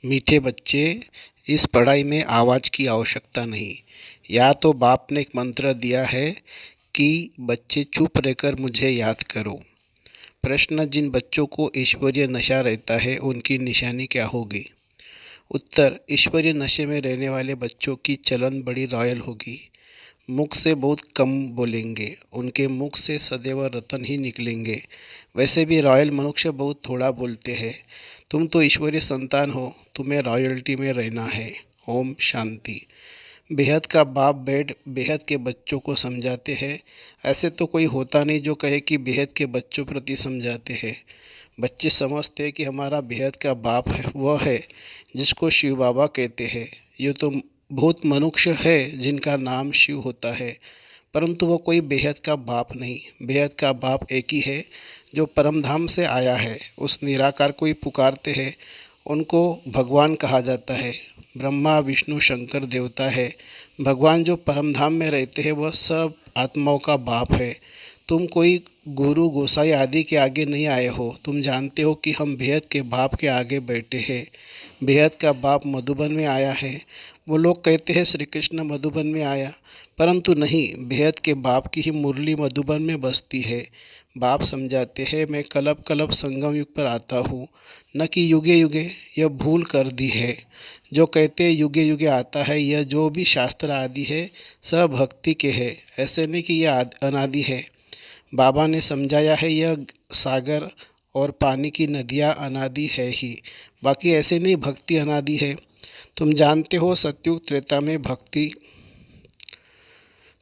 मीठे बच्चे, इस पढ़ाई में आवाज़ की आवश्यकता नहीं। या तो बाप ने एक मंत्र दिया है कि बच्चे चुप रहकर मुझे याद करो। प्रश्न, जिन बच्चों को ईश्वरीय नशा रहता है उनकी निशानी क्या होगी? उत्तर, ईश्वरीय नशे में रहने वाले बच्चों की चलन बड़ी रॉयल होगी। मुख से बहुत कम बोलेंगे, उनके मुख से सदैव रतन ही निकलेंगे। वैसे भी रॉयल मनुष्य बहुत थोड़ा बोलते हैं। तुम तो ईश्वरीय संतान हो, तुम्हें रॉयल्टी में रहना है। ओम शांति। बेहद का बाप बेहद के बच्चों को समझाते हैं। ऐसे तो कोई होता नहीं जो कहे कि बेहद के बच्चों प्रति समझाते हैं। बच्चे समझते हैं कि हमारा बेहद का बाप है, वह है जिसको शिव बाबा कहते हैं। ये तो बहुत मनुष्य है जिनका नाम शिव होता है, परंतु वो कोई बेहद का बाप नहीं। बेहद का बाप एक ही है जो परम धाम से आया है। उस निराकार को ही पुकारते हैं, उनको भगवान कहा जाता है। ब्रह्मा विष्णु शंकर देवता है। भगवान जो परम धाम में रहते हैं वह सब आत्माओं का बाप है। तुम कोई गुरु गोसाई आदि के आगे नहीं आए हो। तुम जानते हो कि हम बेहद के बाप के आगे बैठे हैं। बेहद का बाप मधुबन में आया है। वो लोग कहते हैं श्री कृष्ण मधुबन में आया, परंतु नहीं, बेहद के बाप की ही मुरली मधुबन में बसती है। बाप समझाते हैं, मैं कलब कलब संगम युग पर आता हूँ, न कि युगे युगे। यह भूल कर दी है। जो कहते हैं युगे युगे आता है, यह जो भी शास्त्र आदि है सब भक्ति के है। ऐसे नहीं कि यह अनादि है। बाबा ने समझाया है यह सागर और पानी की नदियाँ अनादि है ही, बाकी ऐसे नहीं भक्ति अनादि है। तुम जानते हो सतयुग त्रेता में भक्ति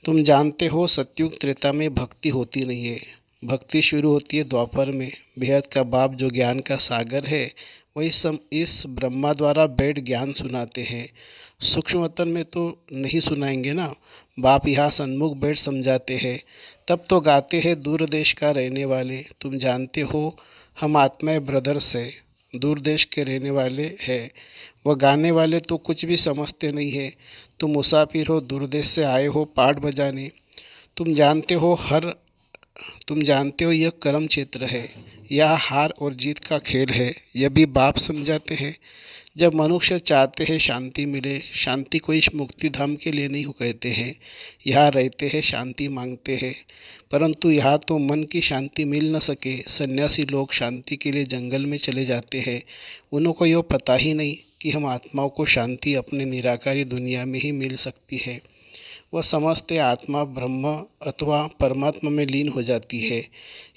तुम जानते हो सतयुग त्रेता में भक्ति होती नहीं है। भक्ति शुरू होती है द्वापर में। बेहद का बाप जो ज्ञान का सागर है, वही इस ब्रह्मा द्वारा बैठ ज्ञान सुनाते हैं। सूक्ष्म वतन में तो नहीं सुनाएंगे ना। बाप यहाँ सन्मुख बैठ समझाते हैं। तब तो गाते हैं दूर देश का रहने वाले, तुम जानते हो हम आत्माएं ब्रदर्स है, दूर देश के रहने वाले हैं। वह गाने वाले तो कुछ भी समझते नहीं है। तुम मुसाफिर हो, दूर देश से आए हो पाठ बजाने। तुम जानते हो हर तुम जानते हो यह कर्म क्षेत्र है, यह हार और जीत का खेल है। यह भी बाप समझाते हैं। जब मनुष्य चाहते हैं शांति मिले, शांति को इस मुक्ति धाम के लिए नहीं कहते हैं। यहाँ रहते हैं शांति मांगते हैं, परंतु यहाँ तो मन की शांति मिल न सके। सन्यासी लोग शांति के लिए जंगल में चले जाते हैं। उनको यह पता ही नहीं कि हम आत्माओं को शांति अपने निराकारी दुनिया में ही मिल सकती है। वह समझते आत्मा ब्रह्म अथवा परमात्मा में लीन हो जाती है।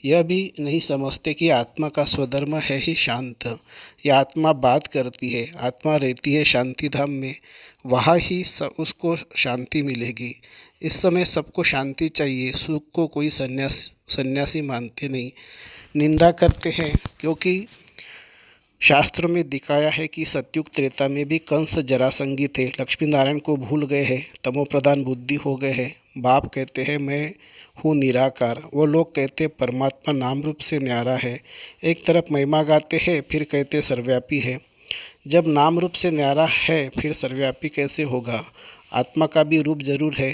यह भी नहीं समझते कि आत्मा का स्वधर्म है ही शांत। यह आत्मा बात करती है, आत्मा रहती है शांति धाम में, वहाँ ही उसको शांति मिलेगी। इस समय सबको शांति चाहिए। सुख को कोई सन्यासी मानते नहीं, निंदा करते हैं, क्योंकि शास्त्रों में दिखाया है कि सतयुग त्रेता में भी कंस जरासंगी थे, लक्ष्मी नारायण को भूल गए हैं, तमोप्रधान बुद्धि हो गए हैं। बाप कहते हैं मैं हूँ निराकार, वो लोग कहते हैं परमात्मा नाम रूप से न्यारा है। एक तरफ महिमा गाते हैं, फिर कहते सर्वव्यापी है। जब नाम रूप से न्यारा है फिर सर्वव्यापी कैसे होगा? आत्मा का भी रूप जरूर है।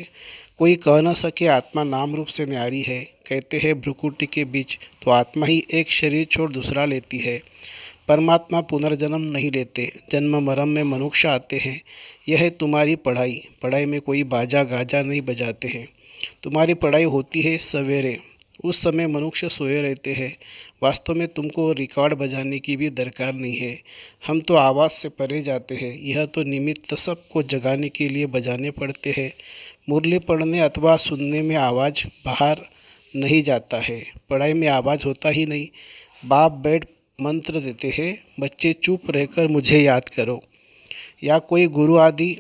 कोई कह न सके आत्मा नाम रूप से न्यारी है। कहते हैं भ्रुकुटी के बीच तो आत्मा ही एक शरीर छोड़ दूसरा लेती है। परमात्मा पुनर्जन्म नहीं लेते, जन्म मरण में मनुष्य आते हैं। यह है तुम्हारी पढ़ाई। पढ़ाई में कोई बाजा गाजा नहीं बजाते हैं। तुम्हारी पढ़ाई होती है सवेरे, उस समय मनुष्य सोए रहते हैं। वास्तव में तुमको रिकॉर्ड बजाने की भी दरकार नहीं है। हम तो आवाज़ से परे जाते हैं। यह तो निमित्त सबको जगाने के लिए बजाने पड़ते हैं। मुरली पढ़ने अथवा सुनने में आवाज़ बाहर नहीं जाता है। पढ़ाई में आवाज़ होता ही नहीं। बाप बैठ मंत्र देते हैं, बच्चे चुप रहकर मुझे याद करो। या कोई गुरु आदि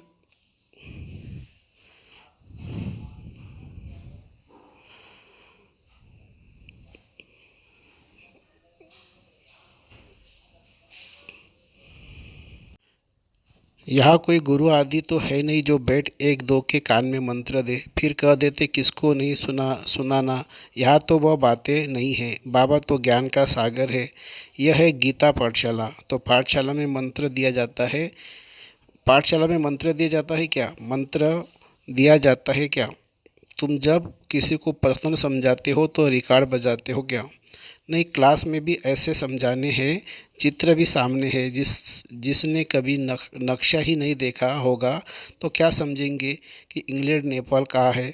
यहाँ कोई गुरु आदि तो है नहीं जो बैठ एक दो के कान में मंत्र दे फिर कह देते किसको नहीं सुनाना। यहाँ तो वह बातें नहीं है। बाबा तो ज्ञान का सागर है। यह है गीता पाठशाला। तो पाठशाला में मंत्र दिया जाता है। पाठशाला में मंत्र दिया जाता है क्या? मंत्र दिया जाता है क्या? तुम जब किसी को प्रश्न समझाते हो तो रिकॉर्ड बजाते हो क्या? नहीं, क्लास में भी ऐसे समझाने हैं। चित्र भी सामने है। जिसने कभी नक्शा ही नहीं देखा होगा तो क्या समझेंगे कि इंग्लैंड नेपाल कहाँ है।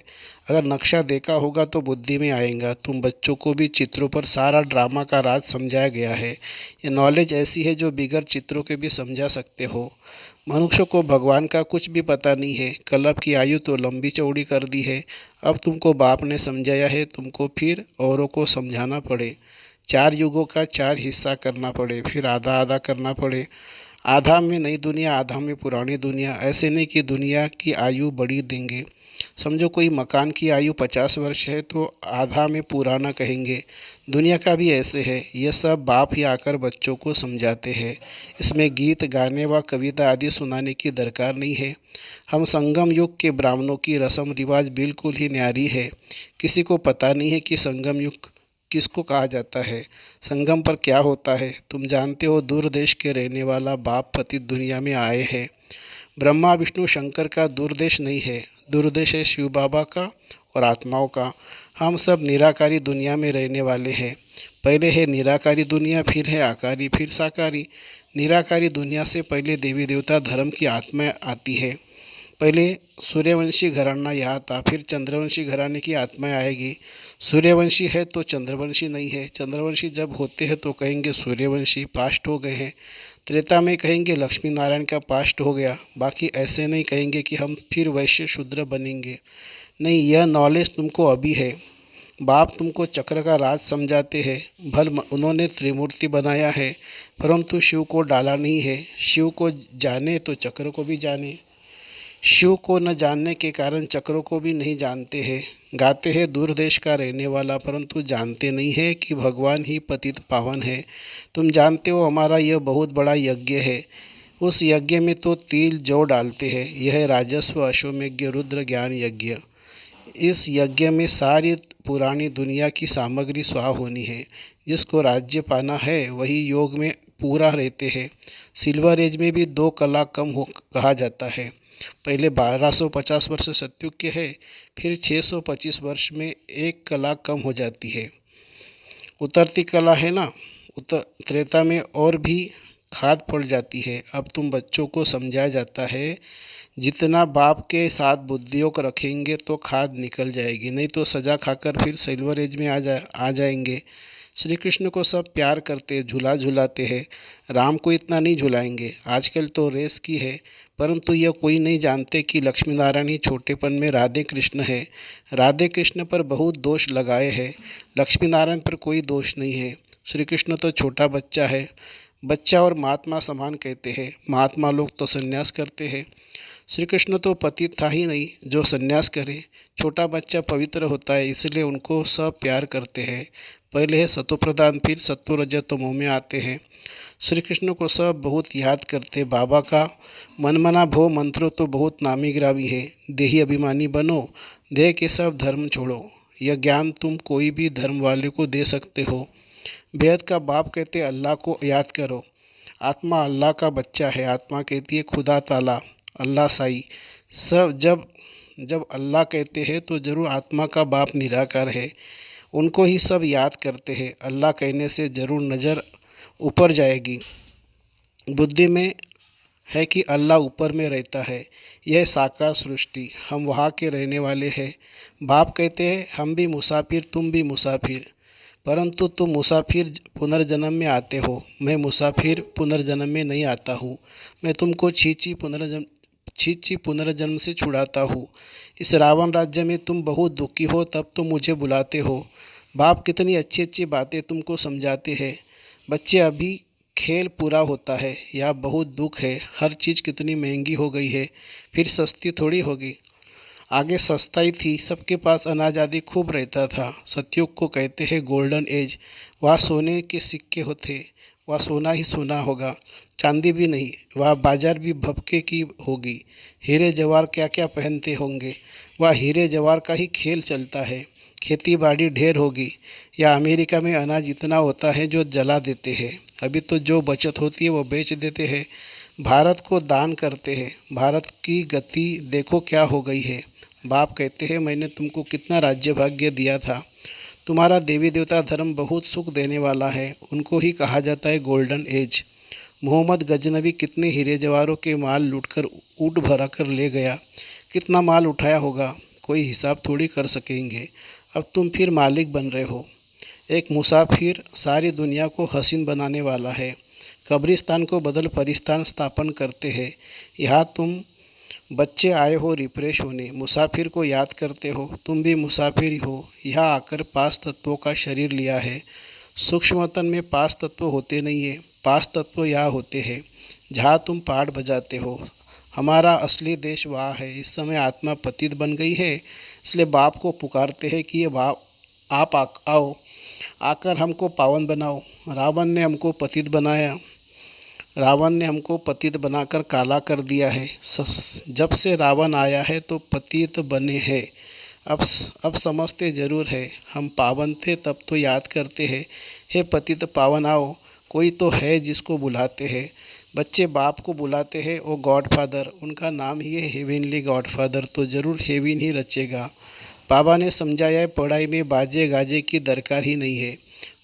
अगर नक्शा देखा होगा तो बुद्धि में आएगा। तुम बच्चों को भी चित्रों पर सारा ड्रामा का राज समझाया गया है। ये नॉलेज ऐसी है जो बिगैर चित्रों के भी समझा सकते हो। मनुष्य को भगवान का कुछ भी पता नहीं है। कल्प की आयु तो लंबी चौड़ी कर दी है। अब तुमको बाप ने समझाया है, तुमको फिर औरों को समझाना पड़े। 4 युगों का 4 हिस्सा करना पड़े, फिर आधा आधा करना पड़े। आधा में नई दुनिया, आधा में पुरानी दुनिया। ऐसे नहीं कि दुनिया की आयु बढ़ी देंगे। समझो कोई मकान की आयु 50 वर्ष है तो आधा में पुराना कहेंगे। दुनिया का भी ऐसे है। यह सब बाप ही आकर बच्चों को समझाते हैं। इसमें गीत गाने व कविता आदि सुनाने की दरकार नहीं है। हम संगम युग के ब्राह्मणों की रस्म रिवाज बिल्कुल ही न्यारी है। किसी को पता नहीं है कि संगम युग किसको कहा जाता है, संगम पर क्या होता है। तुम जानते हो, दूर देश के रहने वाला बाप पतित दुनिया में आए हैं। ब्रह्मा विष्णु शंकर का दूरदेश नहीं है, दूरदेश है शिव बाबा का और आत्माओं का। हम सब निराकारी दुनिया में रहने वाले हैं। पहले है निराकारी दुनिया, फिर है आकारी, फिर साकारी। निराकारी दुनिया से पहले देवी देवता धर्म की आत्मा आती है। पहले सूर्यवंशी घराना यहाँ था, फिर चंद्रवंशी घराने की आत्माएं आएगी। सूर्यवंशी है तो चंद्रवंशी नहीं है। चंद्रवंशी जब होते हैं तो कहेंगे सूर्यवंशी पास्ट हो गए हैं। त्रेता में कहेंगे लक्ष्मी नारायण का पास्ट हो गया। बाकी ऐसे नहीं कहेंगे कि हम फिर वैश्य शूद्र बनेंगे। नहीं, यह नॉलेज तुमको अभी है। बाप तुमको चक्र का राज समझाते हैं। उन्होंने त्रिमूर्ति बनाया है, परंतु शिव को डाला नहीं है। शिव को जाने तो चक्र को भी जाने। शिव को न जानने के कारण चक्रों को भी नहीं जानते हैं। गाते हैं दूर देश का रहने वाला, परंतु जानते नहीं है कि भगवान ही पतित पावन है। तुम जानते हो हमारा यह बहुत बड़ा यज्ञ है। उस यज्ञ में तो तिल जौ डालते हैं। यह राजस्व अश्वमेघ रुद्र ज्ञान यज्ञ। इस यज्ञ में सारी पुरानी दुनिया की सामग्री स्वाहा होनी है। जिसको राज्य पाना है वही योग में पूरा रहते हैं। सिल्वर एज में भी 2 कला कम हो कहा जाता है। पहले 1250 वर्ष सतयुग के है, फिर 625 वर्ष में 1 कला कम हो जाती है। उतरती कला है ना, त्रेता में और भी खाद पड़ जाती है। अब तुम बच्चों को समझाया जाता है, जितना बाप के साथ बुद्धियों को रखेंगे तो खाद निकल जाएगी, नहीं तो सजा खाकर फिर सिल्वर एज में आ जाएंगे। श्री कृष्ण को सब प्यार करते, झूला झुलाते हैं। राम को इतना नहीं झुलाएंगे। आजकल तो रेस की है, परंतु यह कोई नहीं जानते कि लक्ष्मी नारायण ही छोटेपन में राधे कृष्ण है। राधे कृष्ण पर बहुत दोष लगाए हैं, लक्ष्मी नारायण पर कोई दोष नहीं है। श्री कृष्ण तो छोटा बच्चा है। बच्चा और महात्मा समान कहते हैं। महात्मा लोग तो संन्यास करते हैं। श्री कृष्ण तो पतित था ही नहीं जो संन्यास करे। छोटा बच्चा पवित्र होता है, इसलिए उनको सब प्यार करते हैं। पहले है सतोप्रधान, फिर सत्व रजत तमो में आते हैं। श्री कृष्ण को सब बहुत याद करते। बाबा का मनमना भो मंत्र तो बहुत नामी गिरावी है। देही अभिमानी बनो, देह के सब धर्म छोड़ो। यह ज्ञान तुम कोई भी धर्म वाले को दे सकते हो। बेहद का बाप कहते अल्लाह को याद करो। आत्मा अल्लाह का बच्चा है। आत्मा कहती है खुदा ताला, अल्लाह साई। सब जब जब अल्लाह कहते हैं तो जरूर आत्मा का बाप निराकार है, उनको ही सब याद करते हैं। अल्लाह कहने से जरूर नज़र ऊपर जाएगी। बुद्धि में है कि अल्लाह ऊपर में रहता है। यह साकार सृष्टि, हम वहाँ के रहने वाले हैं। बाप कहते हैं हम भी मुसाफिर, तुम भी मुसाफिर, परंतु तुम मुसाफिर पुनर्जन्म में आते हो। मैं मुसाफिर पुनर्जन्म में नहीं आता हूँ। मैं तुमको छींची पुनर्जन्म से छुड़ाता हूँ। इस रावण राज्य में तुम बहुत दुखी हो, तब तुम मुझे बुलाते हो। बाप कितनी अच्छी अच्छी बातें तुमको समझाते हैं। बच्चे, अभी खेल पूरा होता है, या बहुत दुख है। हर चीज़ कितनी महंगी हो गई है, फिर सस्ती थोड़ी होगी। आगे सस्ता ही थी, सबके पास अनाज आदि खूब रहता था। सतयुग को कहते हैं गोल्डन एज। वहाँ सोने के सिक्के होते, वहाँ सोना ही सोना होगा, चांदी भी नहीं। वहाँ बाजार भी भपके की होगी। हीरे जवाहर क्या क्या पहनते होंगे। वहाँ हीरे जवाहर का ही खेल चलता है। खेती बाड़ी ढेर होगी। या अमेरिका में अनाज इतना होता है जो जला देते हैं। अभी तो जो बचत होती है वो बेच देते हैं, भारत को दान करते हैं। भारत की गति देखो क्या हो गई है। बाप कहते हैं, मैंने तुमको कितना राज्य भाग्य दिया था। तुम्हारा देवी देवता धर्म बहुत सुख देने वाला है। उनको ही कहा जाता है गोल्डन एज। मोहम्मद गजनबी कितने हीरे जवाहरों के माल लूटकर ऊँट भरा कर ले गया। कितना माल उठाया होगा, कोई हिसाब थोड़ी कर सकेंगे। अब तुम फिर मालिक बन रहे हो। एक मुसाफिर सारी दुनिया को हसीन बनाने वाला है। कब्रिस्तान को बदल फरिस्तान स्थापन करते हैं। यहाँ तुम बच्चे आए हो रिफ्रेश होने, मुसाफिर को याद करते हो। तुम भी मुसाफिर ही हो। यहाँ आकर 5 तत्वों का शरीर लिया है। सूक्ष्म वतन में 5 तत्व होते नहीं है। 5 तत्व यहाँ होते हैं जहाँ तुम पाठ बजाते हो। हमारा असली देश वहाँ है। इस समय आत्मा पतित बन गई है, इसलिए बाप को पुकारते हैं कि ये बाप आप आओ, आकर हमको पावन बनाओ। रावण ने हमको पतित बनाया। रावण ने हमको पतित बनाकर काला कर दिया है। जब से रावण आया है तो पतित बने हैं। अब समझते ज़रूर है। हम पावन थे तब तो याद करते हैं, हे पतित पावन आओ। कोई तो है जिसको बुलाते हैं। बच्चे बाप को बुलाते हैं, ओ गॉडफादर। उनका नाम ही है हेवेनली गॉडफादर, तो ज़रूर हेवन ही रचेगा। बाबा ने समझाया है, पढ़ाई में बाजे गाजे की दरकार ही नहीं है।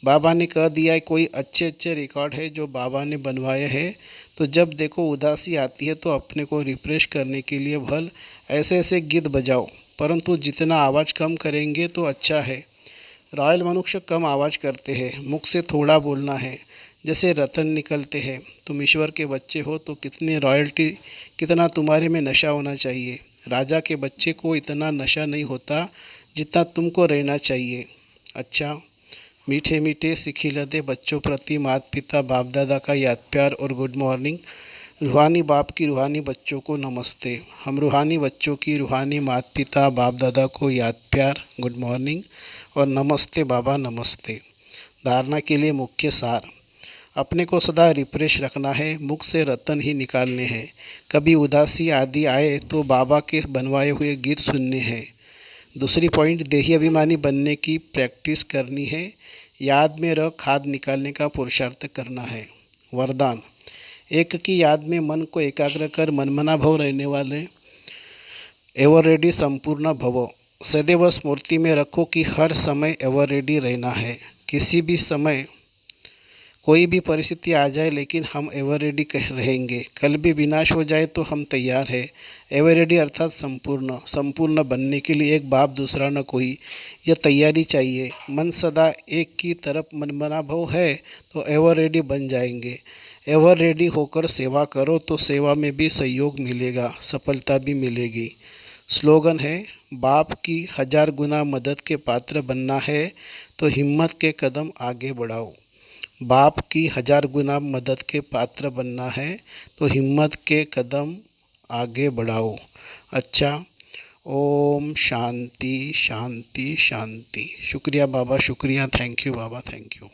बाबा ने कह दिया है, कोई अच्छे अच्छे रिकॉर्ड है जो बाबा ने बनवाए हैं। तो जब देखो उदासी आती है तो अपने को रिफ्रेश करने के लिए भल ऐसे ऐसे गीत बजाओ, परंतु जितना आवाज़ कम करेंगे तो अच्छा है। रॉयल मनुष्य कम आवाज़ करते हैं, मुख से थोड़ा बोलना है, जैसे रतन निकलते हैं। तुम ईश्वर के बच्चे हो तो कितनी रॉयल्टी, कितना तुम्हारे में नशा होना चाहिए। राजा के बच्चे को इतना नशा नहीं होता जितना तुमको रहना चाहिए। अच्छा, मीठे मीठे सिखिलते बच्चों प्रति माता पिता बाप दादा का याद प्यार और गुड मॉर्निंग। रूहानी बाप की रूहानी बच्चों को नमस्ते। हम रूहानी बच्चों की रूहानी माता पिता बाप दादा को याद प्यार, गुड मॉर्निंग और नमस्ते बाबा, नमस्ते। धारणा के लिए मुख्य सार, अपने को सदा रिफ्रेश रखना है, मुख से रतन ही निकालने हैं। कभी उदासी आदि आए तो बाबा के बनवाए हुए गीत सुनने हैं। दूसरी पॉइंट, देही अभिमानी बनने की प्रैक्टिस करनी है। याद में रह खाद निकालने का पुरुषार्थ करना है। वरदान, एक की याद में मन को एकाग्र कर मनमना भव रहने वाले एवर रेडी संपूर्ण भवो। सदैव स्मृति में रखो कि हर समय एवर रेडी रहना है। किसी भी समय कोई भी परिस्थिति आ जाए लेकिन हम एवर रेडी रहेंगे। कल भी विनाश हो जाए तो हम तैयार है। एवर रेडी अर्थात संपूर्ण बनने के लिए एक बाप दूसरा न कोई, यह तैयारी चाहिए। मन सदा एक की तरफ मनमना भाव है तो एवर रेडी बन जाएंगे। एवर रेडी होकर सेवा करो तो सेवा में भी सहयोग मिलेगा, सफलता भी मिलेगी। स्लोगन है, बाप की 1000 गुना मदद के पात्र बनना है तो हिम्मत के कदम आगे बढ़ाओ। बाप की 1000 गुना मदद के पात्र बनना है तो हिम्मत के कदम आगे बढ़ाओ। अच्छा, ओम शांति शांति शांति। शुक्रिया बाबा, शुक्रिया। Thank you Baba, thank you.